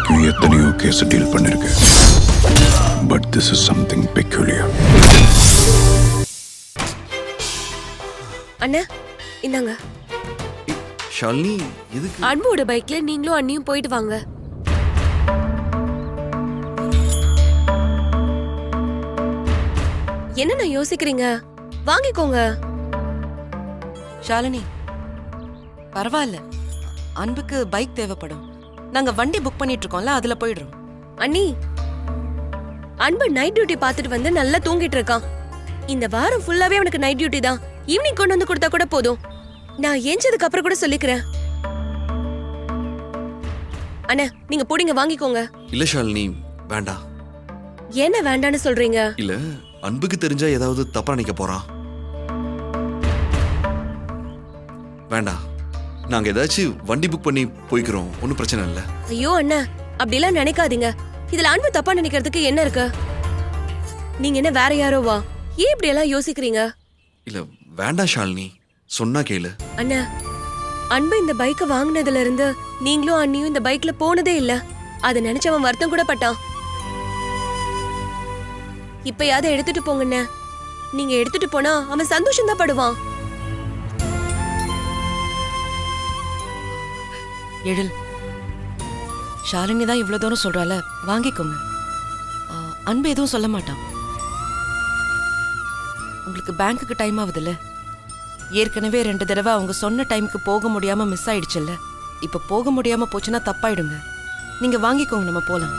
வரைக்கும் எத்தனையோ case deal பண்ணிருக்கேன். But this is something peculiar. அண்ணா இந்தாங்க. ஷாலினி எதுக்கு? அன்போட பைக்ல நீங்களும் அண்ணியும் போயிட்டு வாங்க. என்னண்ணா யோசிக்கிறீங்க? வாங்கிக்கோங்க. ஷாலினி பரவாயில்ல, அன்புக்கு பைக் தேவைப்படும். நாங்க வண்டி புக் பண்ணிட்டு இருக்கோம்ல, அதுல போயிடுறோம். அண்ணி, அன்பு நைட் டியூட்டி பார்த்துட்டு வந்து நல்லா தூங்கிட்டு இருக்கான். இந்த வாரம் ஃபுல்லாவே அவனுக்கு நைட் டியூட்டி தான். ஈவினிங் கொண்டு வந்து கொடுத்தா கூட போதும். நான் ஏஞ்சதுக்கு அப்புறம் கூட சொல்லிக்கிறேன். அண்ணா நீங்க போடிங்க, வாங்கிக்கோங்க. இல்ல ஷாலினி வேண்டாம். என்ன வேண்டான்னு சொல்றீங்க? இல்ல அன்புக்கு தெரிஞ்சா ஏதாவது தப்பா நினைக்க போறான். வேண்டாம், நாங்க ஏதாச்சும் வண்டி புக் பண்ணி போய்க்கிறோம், ஒன்னும் பிரச்சனை இல்ல. ஐயோ அண்ணா, அப்படிலாம் நினைக்காதீங்க. இதுல அன்பு தப்பா நினைக்கிறதுக்கு என்ன இருக்கு? நீங்க என்ன வேற யாரோவா? ஏன் இப்படி எல்லாம் யோசிக்கிறீங்க? இல்ல வேண்டாம் ஷாலினி, சொன்னா கேளு. அண்ணா, அன்பு இந்த பைக்க வாங்கினதுல இருந்து நீங்களும் அண்ணியும் இந்த பைக்ல போனதே இல்ல. அத நினைச்சு அவன் வருத்தம் கூட பட்டான். இப்பயாவது எடுத்துட்டு போங்கண்ணே. நீங்க எடுத்துட்டு போனா அவன் சந்தோஷம் தான் படுவான். எழில், ஷாலினி தான் இவ்வளவு தூரம் சொல்றால, வாங்கிக்கோங்க. அன்பு எதுவும் சொல்ல மாட்டான். உங்களுக்கு பேங்க்குக்கு டைம் ஆகுதுல்ல? ஏற்கனவே 2 தடவை அவங்க சொன்ன டைமுக்கு போக முடியாம மிஸ் ஆயிடுச்சுல்ல. இப்ப போக முடியாம போச்சுன்னா தப்பாயிடுங்க. நீங்க வாங்கிக்கோங்க, நம்ம போலாம்.